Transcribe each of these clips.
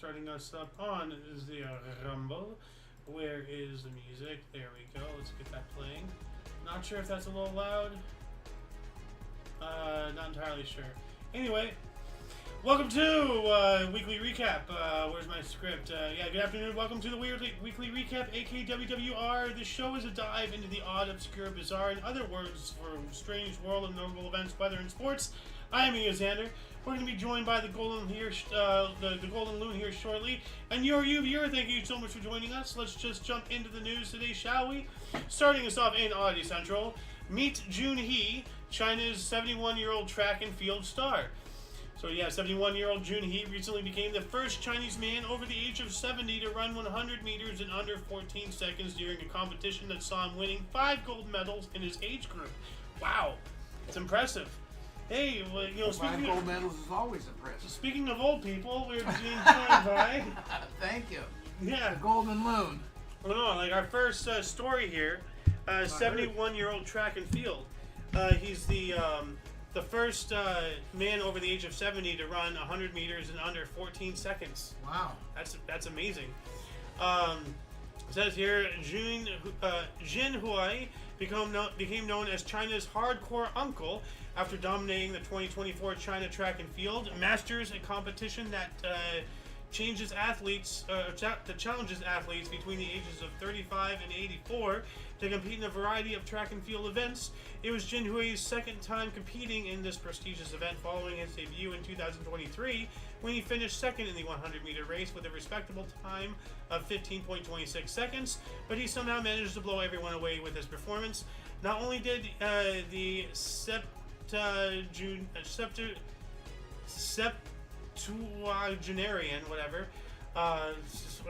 starting us up on is the Rumble. Where is the music? There we go. Let's get that playing. Not sure if that's a little loud. Not entirely sure. Anyway, welcome to Weekly Recap. Where's my script? Yeah, good afternoon. Welcome to the Weekly Recap AKA WWR. This show is a dive into the odd, obscure, bizarre, in other words, for strange world of notable events, weather, and sports. I am Xander. We're going to be joined by the Golden here, the Golden Loon here shortly. And you viewer, thank you so much for joining us. Let's just jump into the news today, shall we? Starting us off in Oddity Central, meet Jun He, China's 71-year-old track and field star. So yeah, 71-year-old Jun He recently became the first Chinese man over the age of 70 to run 100 meters in under 14 seconds during a competition that saw him winning 5 gold medals in his age group. Wow, it's impressive. Hey, well, you know, Five gold medals is always impressive. Speaking of old people, we're being joined by... Thank you. Yeah. The Golden Loon. Hold on, like our first story here, 71-year-old track and field. He's the first man over the age of 70 to run 100 meters in under 14 seconds. Wow. That's amazing. It says here, Jin Hui became known as China's hardcore uncle after dominating the 2024 China Track and Field Masters, a competition that challenges athletes between the ages of 35 and 84 to compete in a variety of track and field events. It was Jin Hui's second time competing in this prestigious event following his debut in 2023 when he finished second in the 100-meter race with a respectable time of 15.26 seconds, but he somehow managed to blow everyone away with his performance. Not only did the septuagenarian, whatever,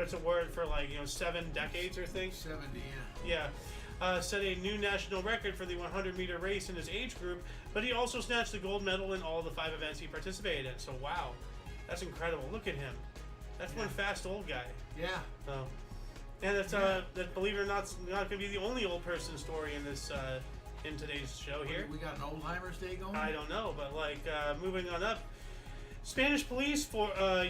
it's a word for 7 decades or things. 70, yeah. Set a new national record for the 100-meter race in his age group, but he also snatched the gold medal in all the 5 events he participated in. So wow, that's incredible. Look at him. That's one fast old guy. Yeah. And it's that, believe it or not, not going to be the only old person story in this in today's show here. We got an Oldtimers Day going? I don't know, but moving on up. Spanish police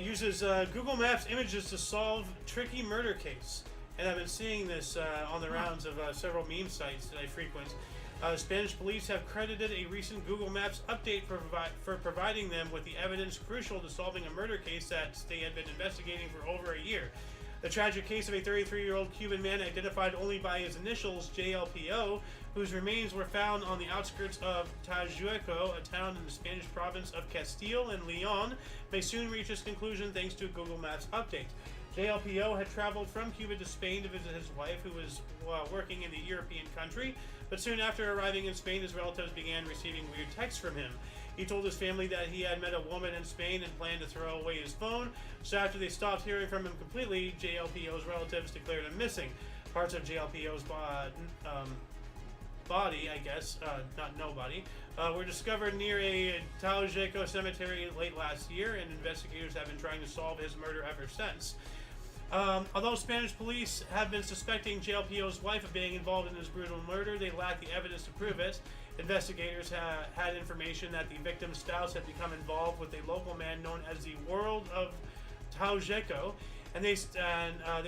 uses Google Maps images to solve tricky murder case. And I've been seeing this on the rounds of several meme sites that I frequent. Spanish police have credited a recent Google Maps update for providing them with the evidence crucial to solving a murder case that they had been investigating for over a year. The tragic case of a 33-year-old Cuban man identified only by his initials, JLPO, whose remains were found on the outskirts of TWVGH, a town in the Spanish province of Castile and Leon, may soon reach its conclusion thanks to a Google Maps update. JLPO had traveled from Cuba to Spain to visit his wife, who was working in the European country, but soon after arriving in Spain, his relatives began receiving weird texts from him. He told his family that he had met a woman in Spain and planned to throw away his phone, so after they stopped hearing from him completely, JLPO's relatives declared him missing. Parts of JLPO's body, I guess, not nobody, were discovered near a TWVGH cemetery late last year, and investigators have been trying to solve his murder ever since. Although Spanish police have been suspecting JLPO's wife of being involved in this brutal murder, they lack the evidence to prove it. Investigators had information that the victim's spouse had become involved with a local man known as the World of TWVGH, and they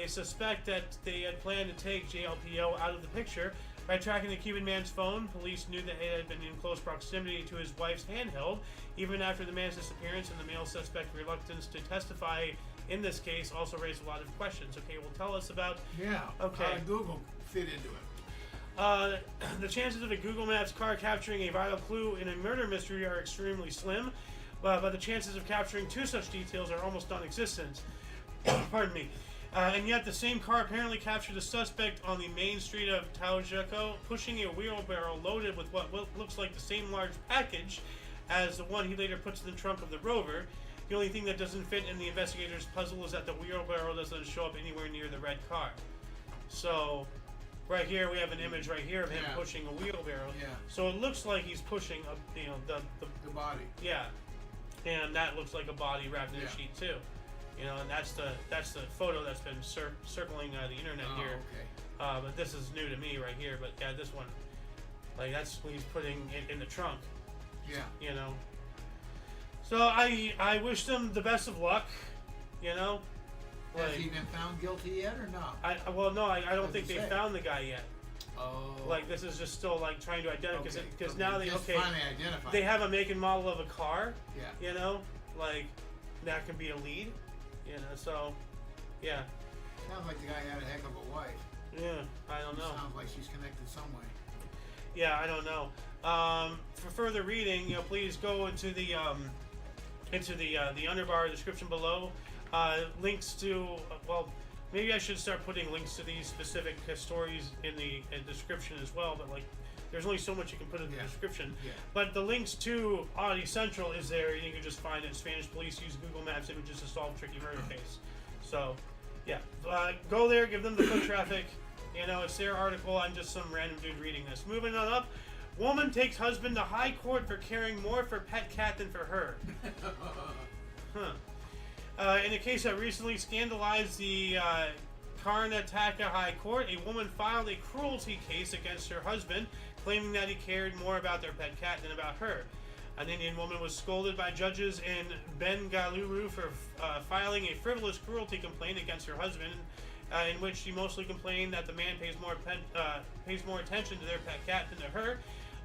suspect that they had planned to take JLPO out of the picture. By tracking the Cuban man's phone, police knew that it had been in close proximity to his wife's handheld, even after the man's disappearance, and the male suspect's reluctance to testify in this case also raised a lot of questions. Okay, well, tell us about... Yeah, okay. How did Google fit into it? The chances of a Google Maps car capturing a vital clue in a murder mystery are extremely slim, but the chances of capturing 2 such details are almost non-existent. Pardon me. And yet the same car apparently captured a suspect on the main street of TWVGH, pushing a wheelbarrow loaded with what looks like the same large package as the one he later puts in the trunk of the Rover. The only thing that doesn't fit in the investigators' puzzle is that the wheelbarrow doesn't show up anywhere near the red car. So, right here we have an image right here of him pushing a wheelbarrow. Yeah. So it looks like he's pushing the body. Yeah, and that looks like a body wrapped in a sheet too. And that's the photo that's been circling the internet here. Okay. But this is new to me right here. But yeah, this one, that's what he's putting in the trunk. Yeah. So I wish them the best of luck. Has he been found guilty yet or not? I don't think they found the guy yet. Oh. Like, this is just still like trying to identify because now they finally identified. They have a make and model of a car. Yeah. You know, like that could be a lead. You know, so yeah. Sounds like the guy had a heck of a wife. Yeah, I don't know. Sounds like she's connected some way. Yeah, I don't know. For further reading, please go into the underbar description below. Links to maybe I should start putting links to these specific stories in the description as well. But like, there's only so much you can put in the description. Yeah. But the links to Oddity Central is there. You can just find it. Spanish police use Google Maps images to solve tricky murder case. So, yeah, go there. Give them the foot traffic. You know, it's their article. I'm just some random dude reading this. Moving on up. Woman takes husband to high court for caring more for pet cat than for her. In a case that recently scandalized the Karnataka High Court, a woman filed a cruelty case against her husband, claiming that he cared more about their pet cat than about her. An Indian woman was scolded by judges in Bengaluru for filing a frivolous cruelty complaint against her husband, in which she mostly complained that the man pays more attention to their pet cat than to her.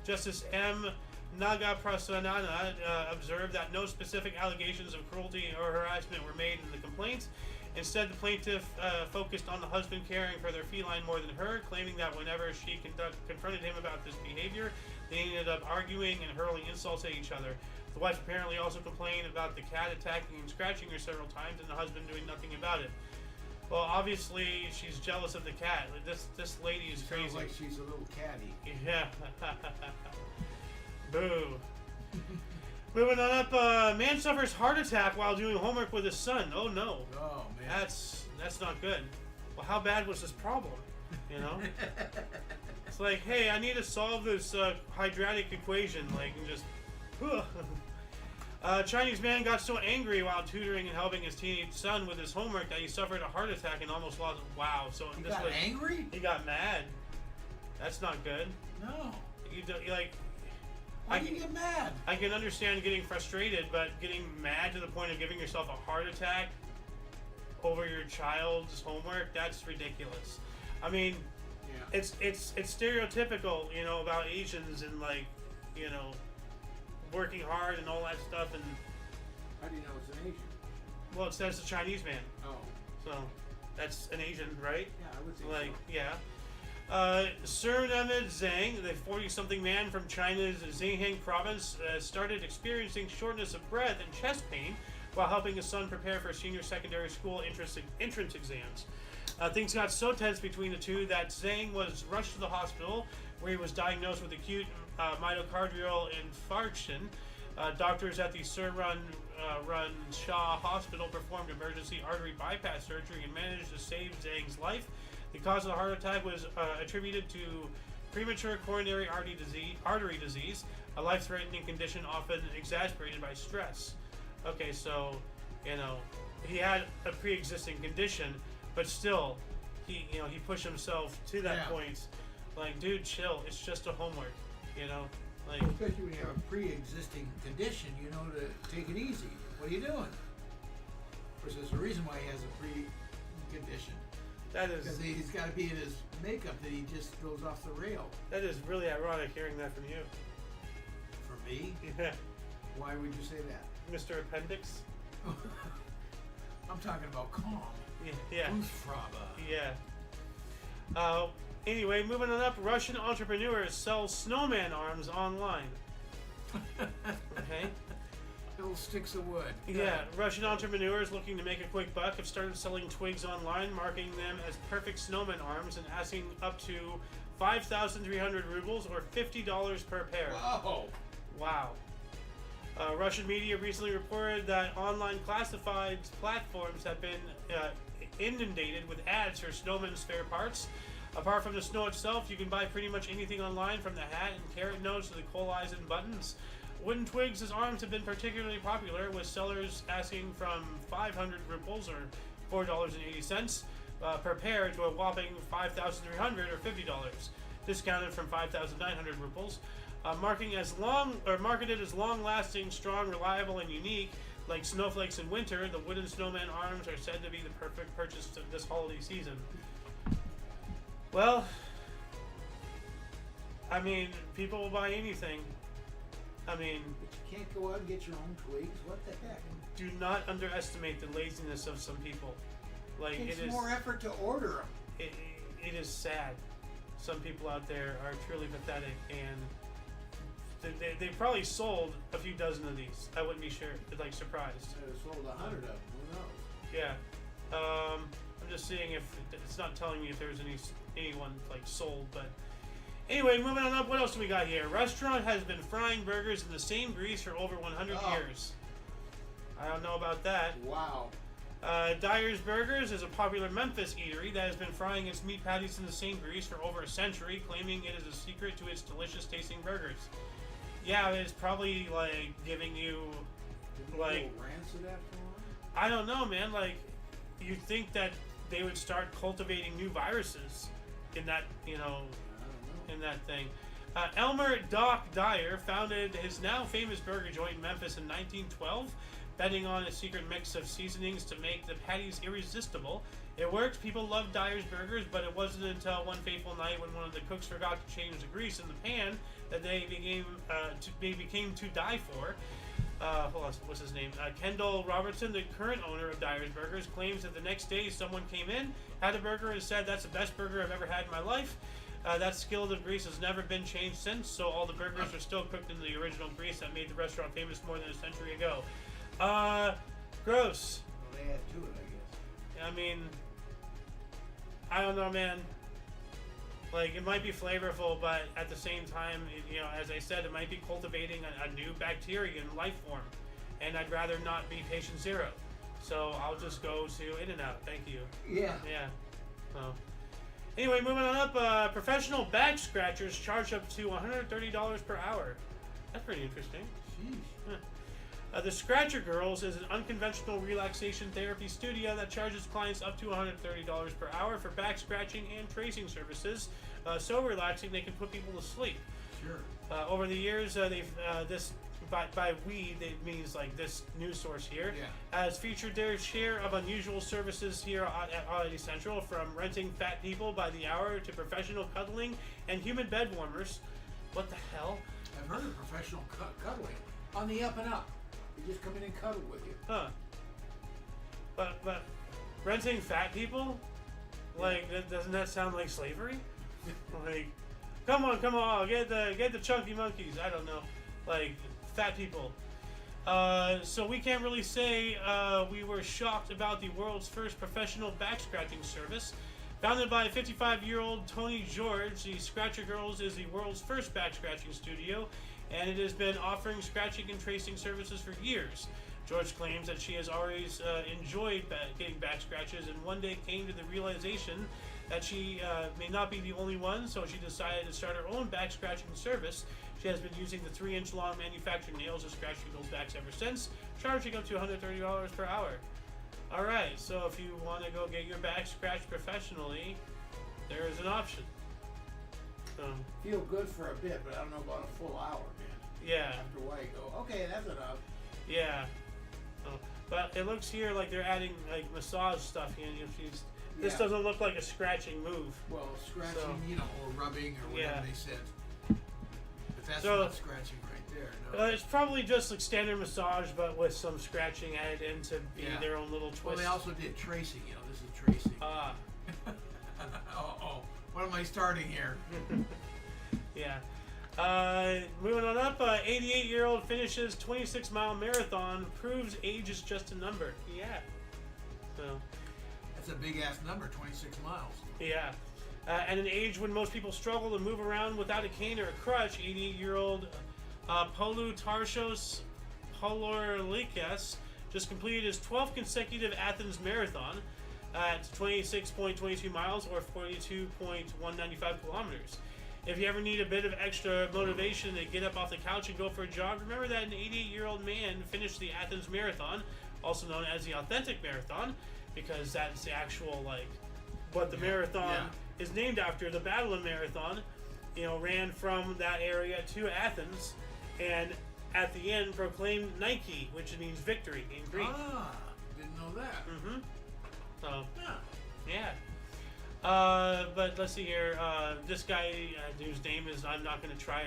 Justice M. Nagaprasanana observed that no specific allegations of cruelty or harassment were made in the complaints. Instead, the plaintiff focused on the husband caring for their feline more than her, claiming that whenever she confronted him about this behavior, they ended up arguing and hurling insults at each other. The wife apparently also complained about the cat attacking and scratching her several times, and the husband doing nothing about it. Well, obviously, she's jealous of the cat. This lady is crazy. Sounds like she's a little catty. Yeah. Boo. Moving on up, man suffers heart attack while doing homework with his son. Oh no. Oh man. That's not good. Well, how bad was this problem? You know? It's like, hey, I need to solve this quadratic equation. Like, and just. Chinese man got so angry while tutoring and helping his teenage son with his homework that he suffered a heart attack and almost lost. Wow. So he got angry? He got mad. That's not good. No. You like. Why do you get mad? I can understand getting frustrated, but getting mad to the point of giving yourself a heart attack over your child's homework, that's ridiculous. I mean, it's stereotypical, you know, about Asians and like, you know, working hard and all that stuff. And how do you know it's an Asian? Well, it says a Chinese man. Oh. So that's an Asian, right? Yeah, I would say like, so. Yeah. Snowman, the 40-something man from China's Zhejiang province, started experiencing shortness of breath and chest pain while helping his son prepare for senior secondary school entrance exams. Things got so tense between the two that Zhang was rushed to the hospital, where he was diagnosed with acute myocardial infarction. Doctors at the Run Shah Hospital performed emergency artery bypass surgery and managed to save Zhang's life. The cause of the heart attack was attributed to premature coronary artery disease, a life-threatening condition often exacerbated by stress. Okay, so, you know, he had a pre-existing condition, but still, he pushed himself to that point. Like, dude, chill. It's just a homework, you know. Like, especially when you have a pre-existing condition, you know, to take it easy. What are you doing? Of course, there's a reason why he has a pre-condition. That is because he's got to be in his makeup that he just goes off the rail. That is really ironic hearing that from you. From me? Yeah. Why would you say that? Mr. Appendix? I'm talking about calm. Yeah. Fraba. Yeah. Anyway, moving on up, Russian entrepreneurs sell snowman arms online. Okay. Little sticks of wood. Yeah, Russian entrepreneurs looking to make a quick buck have started selling twigs online, marketing them as perfect snowman arms and asking up to 5,300 rubles or $50 per pair. Whoa! Wow. Russian media recently reported that online classifieds platforms have been inundated with ads for snowman spare parts. Apart from the snow itself, you can buy pretty much anything online, from the hat and carrot nose to the coal eyes and buttons. Wooden twigs as arms have been particularly popular, with sellers asking from 500 rubles or $4.80 per pair to a whopping 5,300 or $50, discounted from 5,900 rubles. Marketed as long-lasting, strong, reliable, and unique, like snowflakes in winter, the wooden snowman arms are said to be the perfect purchase this holiday season. Well, I mean, people will buy anything. I mean, But you can't go out and get your own twigs. What the heck? do not underestimate the laziness of some people. Like, It takes it is more effort to order them. it is sad. Some people out there are truly pathetic, and they probably sold a few dozen of these. I wouldn't be surprised. Sold 100 of them. Who knows? Yeah. I'm just seeing if it's not telling me if there's anyone like sold, but anyway, moving on up. What else do we got here? Restaurant has been frying burgers in the same grease for over 100 years. I don't know about that. Wow. Dyer's Burgers is a popular Memphis eatery that has been frying its meat patties in the same grease for over a century, claiming it is a secret to its delicious tasting burgers. Yeah, it's probably like giving you like rancid after a while? I don't know, man. Like, you'd think that they would start cultivating new viruses in that, I don't know. in that thing. Elmer Doc Dyer founded his now famous burger joint in Memphis in 1912, betting on a secret mix of seasonings to make the patties irresistible. It worked. People loved Dyer's Burgers, but it wasn't until one fateful night when one of the cooks forgot to change the grease in the pan that they became to die for. Hold on, what's his name? Kendall Robertson, the current owner of Dyer's Burgers, claims that the next day someone came in, had a burger, and said, "That's the best burger I've ever had in my life." That skillet of grease has never been changed since, so all the burgers are still cooked in the original grease that made the restaurant famous more than a century ago. Gross. Well, they add to it, I guess. I mean, I don't know, man. Like, it might be flavorful, but at the same time, as I said, it might be cultivating a new bacteria and life form. And I'd rather not be patient zero. So I'll just go to In-N-Out. Thank you. Yeah. Yeah. So, anyway, moving on up. Professional back scratchers charge up to $130 per hour. That's pretty interesting. Sheesh. The Scratcher Girls is an unconventional relaxation therapy studio that charges clients up to $130 per hour for back scratching and tracing services. So relaxing they can put people to sleep. Sure. Over the years, they've by we it means like this news source here has featured their share of unusual services here at Oddity Central, from renting fat people by the hour to professional cuddling and human bed warmers. What the hell? I've heard of professional cuddling on the up and up. They just come in and cuddle with you. Huh. But renting fat people? Like, doesn't that sound like slavery? Like, come on, get the chunky monkeys. I don't know. Like, fat people. So we can't really say we were shocked about the world's first professional back scratching service. Founded by 55-year-old Tony George, the Scratcher Girls is the world's first back scratching studio, and it has been offering scratching and tracing services for years. George claims that she has always enjoyed getting back scratches, and one day came to the realization that she may not be the only one, so she decided to start her own back scratching service. She has been using the 3-inch long manufactured nails to scratch people's backs ever since, charging up to $130 per hour. Alright, so if you want to go get your back scratched professionally, there is an option. Feel good for a bit, but I don't know about a full hour, man. Yeah. After a while you go, okay, that's enough. Yeah. But it looks here like they're adding like massage stuff in. This doesn't look like a scratching move. Well, scratching, So- or rubbing or whatever they said. But that's So- not scratching right there. No. It's probably just like standard massage, but with some scratching added in to be their own little twist. Well, they also did tracing. This is tracing. Ah. What am I starting here? Yeah. Moving on up, 88-year-old finishes 26-mile marathon, proves age is just a number. Yeah. So. That's a big ass number, 26 miles. Yeah. At an age when most people struggle to move around without a cane or a crutch, 88-year-old Polu Tarshos Polorlikas just completed his 12th consecutive Athens marathon at 26.22 miles or 42.195 kilometers. If you ever need a bit of extra motivation to get up off the couch and go for a jog, remember that an 88-year-old man finished the Athens Marathon, also known as the Authentic Marathon, because that's the actual, like, what the marathon is named after. The Battle of Marathon, ran from that area to Athens, and at the end proclaimed Nike, which means victory in Greek. Ah, didn't know that. Mm-hmm. So, Yeah. yeah. But let's see here. This guy, whose name is I'm not going to try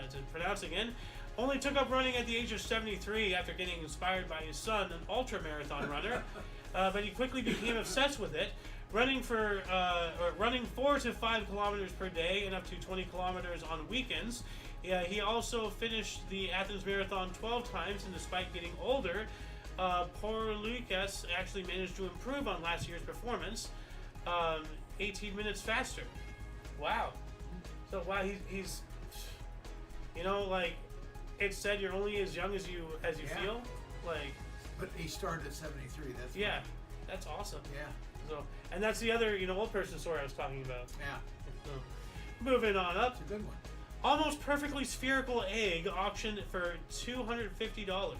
to pronounce again, only took up running at the age of 73 after getting inspired by his son, an ultra-marathon runner. But he quickly became obsessed with it, running 4 to 5 kilometers per day and up to 20 kilometers on weekends. Yeah, he also finished the Athens Marathon 12 times, and despite getting older, poor Lucas actually managed to improve on last year's performance, 18 minutes faster. Wow. So wow, he's like it said, you're only as young as you Yeah. feel. Like, But he started at 73. That's yeah, funny. that's awesome. Yeah. So, and that's the other old person story I was talking about. Yeah. So, moving on up. It's a good one. Almost perfectly spherical egg auctioned for $250.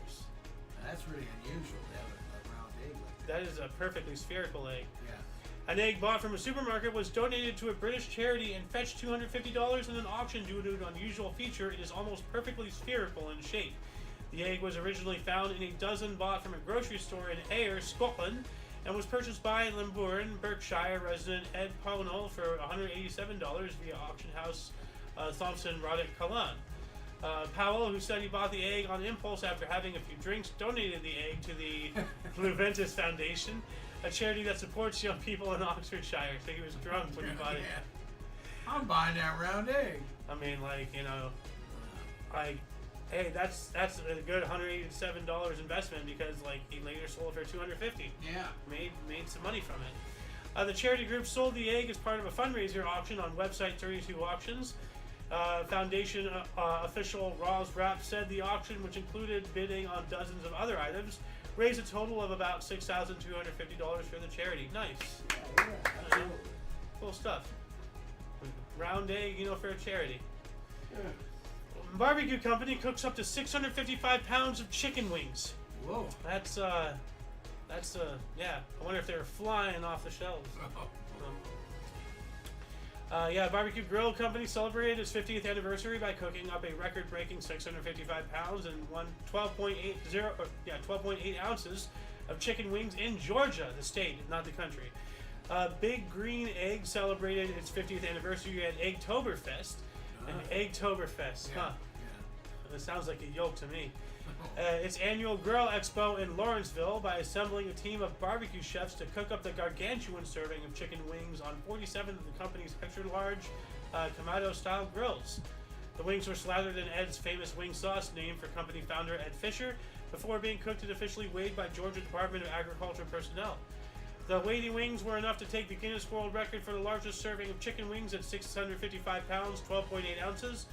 That's really unusual to have a round egg like that. That is a perfectly spherical egg. Yeah. An egg bought from a supermarket was donated to a British charity and fetched $250 in an auction due to an unusual feature. It is almost perfectly spherical in shape. The egg was originally found in a dozen bought from a grocery store in Ayr, Scotland, and was purchased by Limburn, Berkshire resident Ed Pownell for $187 via auction house Thompson Roddick Cullen. Powell, who said he bought the egg on impulse after having a few drinks, donated the egg to the Luventus Foundation, a charity that supports young people in Oxfordshire. So he was drunk when he bought it. Yeah. I'm buying that round egg. I mean, hey, that's a good $187 investment because he later sold it for $250. Yeah. Made some money from it. The charity group sold the egg as part of a fundraiser auction on website 32 Auctions. Foundation official Ross Rapp said the auction, which included bidding on dozens of other items, raised a total of about $6,250 for the charity. Nice. Yeah, absolutely. Cool stuff. Round egg, for a charity. Yeah. Barbecue company cooks up to 655 pounds of chicken wings. Whoa. That's yeah. I wonder if they're flying off the shelves. Yeah, Barbecue Grill Company celebrated its 50th anniversary by cooking up a record-breaking 655 pounds and 12.8 ounces of chicken wings in Georgia, the state, not the country. Big Green Egg celebrated its 50th anniversary at Eggtoberfest. An Eggtoberfest, Yeah. huh? That sounds like a yoke to me. Its annual Grill Expo in Lawrenceville by assembling a team of barbecue chefs to cook up the gargantuan serving of chicken wings on 47 of the company's extra-large Kamado-style grills. The wings were slathered in Ed's famous wing sauce, named for company founder Ed Fisher, before being cooked and officially weighed by Georgia Department of Agriculture personnel. The weighty wings were enough to take the Guinness World Record for the largest serving of chicken wings at 655 pounds, 12.8 ounces.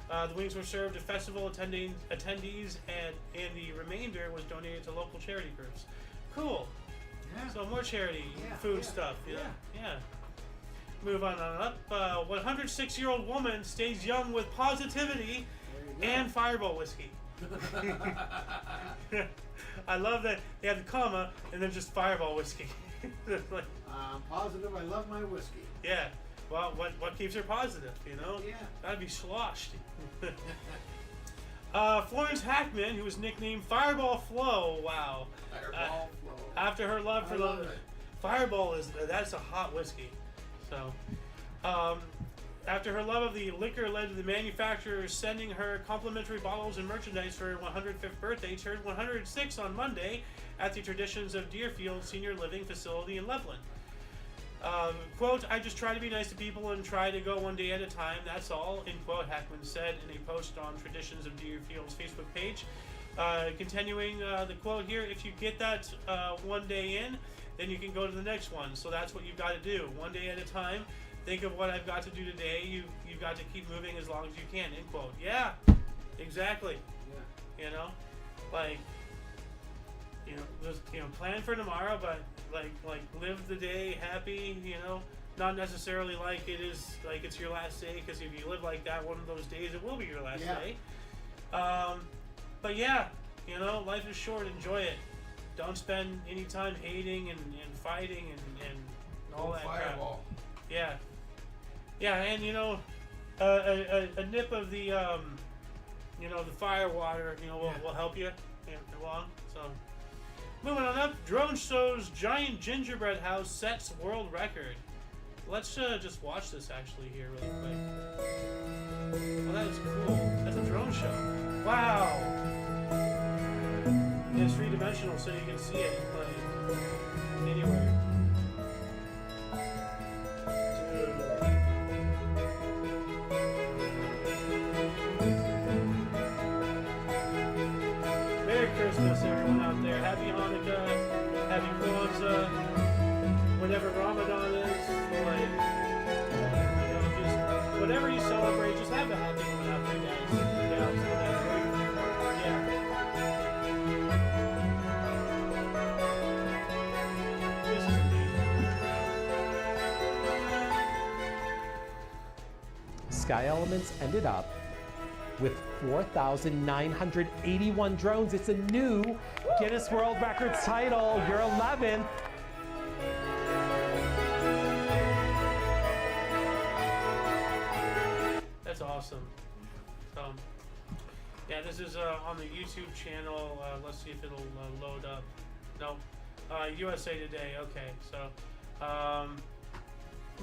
The wings were served to festival attendees, and the remainder was donated to local charity groups. Cool. Yeah. So more charity food stuff. Yeah. Move on up. 106-year-old woman stays young with positivity and Fireball whiskey. I love that they have the comma and then just Fireball whiskey. I'm positive I love my whiskey. Yeah. Well, what keeps her positive, Yeah. Gotta be sloshed. Florence Hackman, who was nicknamed Fireball Flo, wow. Fireball flow. After her love for I love it. Fireball that's a hot whiskey. So, after her love of the liquor led to the manufacturer sending her complimentary bottles and merchandise for her 105th birthday, turned 106 on Monday at the Traditions of Deerfield Senior Living Facility in Loveland. Quote, I just try to be nice to people and try to go one day at a time, that's all, end quote, Hackman said in a post on Traditions of Deerfield's Facebook page. Continuing the quote here, if you get that one day in, then you can go to the next one. So that's what you've got to do, one day at a time. Think of what I've got to do today. You've got to keep moving as long as you can, end quote. Yeah, exactly. Yeah. Just, plan for tomorrow, but live the day happy, not necessarily like it's your last day, because if you live like that one of those days, it will be your last day. But yeah, life is short, enjoy it. Don't spend any time hating and fighting and all that Fireball. crap. Yeah, and a nip of the you know, the fire water, you know, will help you along. So, moving on up, drone shows giant gingerbread house sets world record. Let's just watch this actually here really quick. Oh, that is cool. That's a drone show. Wow. And it's three-dimensional, so you can see it like anywhere. Merry Christmas, everyone out there. Happy Hanukkah. Happy Kwanzaa. Whenever Ramadan is, like, you know, just whatever you celebrate, just have a happy one out there, guys. Yeah, so that's great. Yeah. This is amazing. Sky Elements ended up with 4,981 drones. It's a new Guinness World Records title. You're 11th. That's awesome. Yeah, this is on the YouTube channel. Let's see if it'll load up. No, USA Today. Okay, so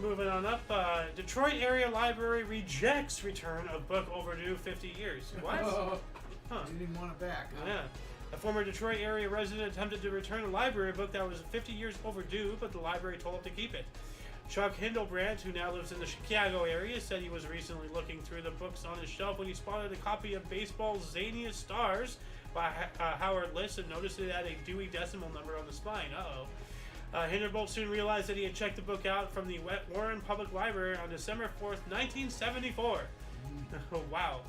moving on up. Detroit Area Library rejects return of book overdue 50 years. What? Huh. You didn't want it back, huh? Yeah. A former Detroit area resident attempted to return a library book that was 50 years overdue, but the library told him to keep it. Chuck Hindlebrandt, who now lives in the Chicago area, said he was recently looking through the books on his shelf when he spotted a copy of Baseball's Zaniest Stars by Howard Liss and noticed it had a Dewey Decimal number on the spine. Hinderbolt soon realized that he had checked the book out from the Warren Public Library on December 4th, 1974. Wow.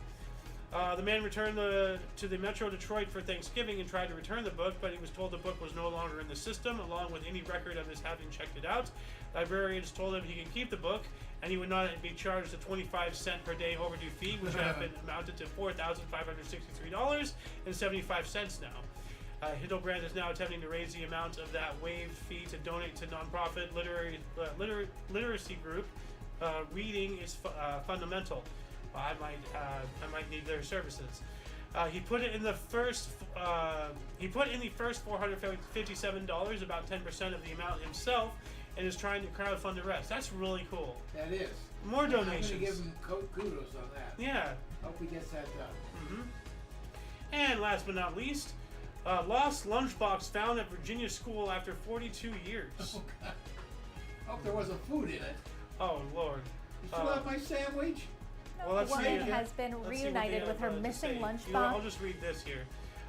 The man returned to the Metro Detroit for Thanksgiving and tried to return the book, but he was told the book was no longer in the system, along with any record of his having checked it out. Librarians told him he could keep the book, and he would not be charged a 25-cent per day overdue fee, which have been amounted to $4,563.75 now. Hindlebrandt is now attempting to raise the amount of that waived fee to donate to nonprofit literacy group. Reading is fundamental. I might need their services. He put in the first $457, about 10% of the amount himself, and is trying to crowdfund the rest. That's really cool. That is. More donations. I'm gonna give him kudos on that. Yeah. Hope he gets that done. And last but not least, lost lunchbox found at Virginia school after 42 years. Oh God. Hope there wasn't food in it. Oh Lord. You still have my sandwich? Well, let's Woman see, has been reunited with her missing lunchbox. You know, I'll just read this here.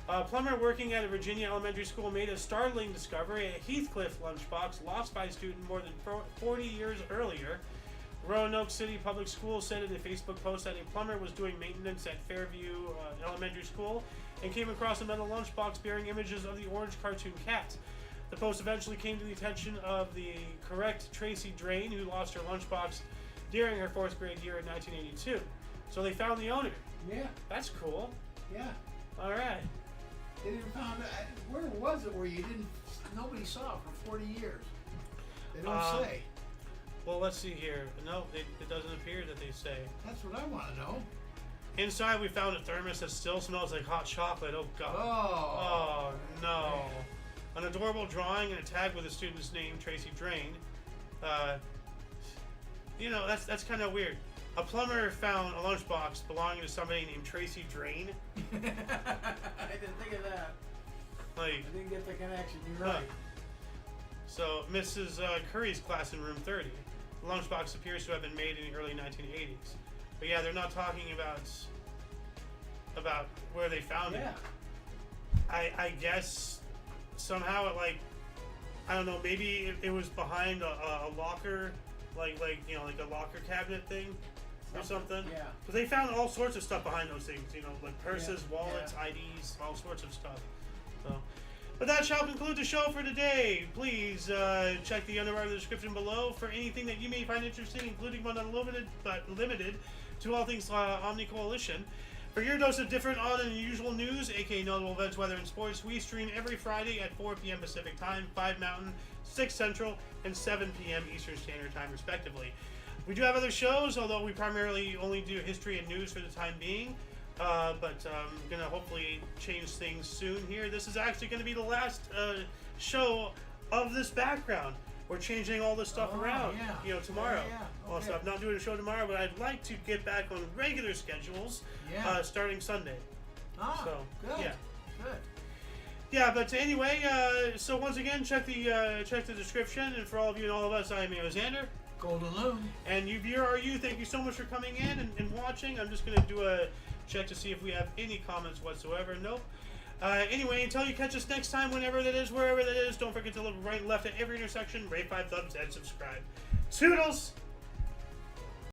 A plumber working at a Virginia elementary school made a startling discovery: a Heathcliff lunchbox lost by a student more than 40 years earlier. Roanoke City Public Schools said in a Facebook post that a plumber was doing maintenance at Fairview Elementary School and came across a metal lunchbox bearing images of the orange cartoon cat. The post eventually came to the attention of the correct Tracy Drain, who lost her lunchbox during her 4th grade year in 1982. So they found the owner. Yeah. That's cool. Yeah. All right. They didn't find where was it where nobody saw it for 40 years. They don't say. Well, let's see here. No, it doesn't appear that they say. That's what I want to know. Inside, we found a thermos that still smells like hot chocolate. Oh God. Oh. Oh no. An adorable drawing and a tag with a student's name, Tracy Drain. You know, that's kind of weird. A plumber found a lunchbox belonging to somebody named Tracy Drain. I didn't think of that. Like, I didn't get the connection. You're right. So, Mrs. Curry's class in room 30. The lunchbox appears to have been made in the early 1980s. But yeah, they're not talking about where they found it. I guess somehow it, like, I don't know, maybe it was behind a locker, like you know, like a locker cabinet thing or something. Yeah. Because they found all sorts of stuff behind those things, you know, like purses, wallets, IDs, all sorts of stuff. So, but that shall conclude the show for today. Please check the underbar of the description below for anything that you may find interesting, including but not limited to all things Omni Coalition. For your dose of different, odd, and unusual news, aka notable events, weather, and sports, we stream every Friday at 4 p.m. Pacific Time, 5 Mountain, 6 Central, and 7 p.m. Eastern Standard Time, respectively. We do have other shows, although we primarily only do history and news for the time being. but I'm gonna hopefully change things soon here. This is actually gonna be the last show of this background. We're changing all this stuff around, tomorrow. Yeah. Also, I'm not doing a show tomorrow, but I'd like to get back on regular schedules starting Sunday. So, good. yeah. Good. Yeah, but anyway, so once again, check the description, and for all of you and all of us, I am Xander. Golden Loon. And you viewer are you, thank you so much for coming in and watching. I'm just going to do a check to see if we have any comments whatsoever. Nope. Anyway, until you catch us next time, whenever that is, wherever that is, don't forget to look right and left at every intersection, rate 5 thumbs, and subscribe. Toodles!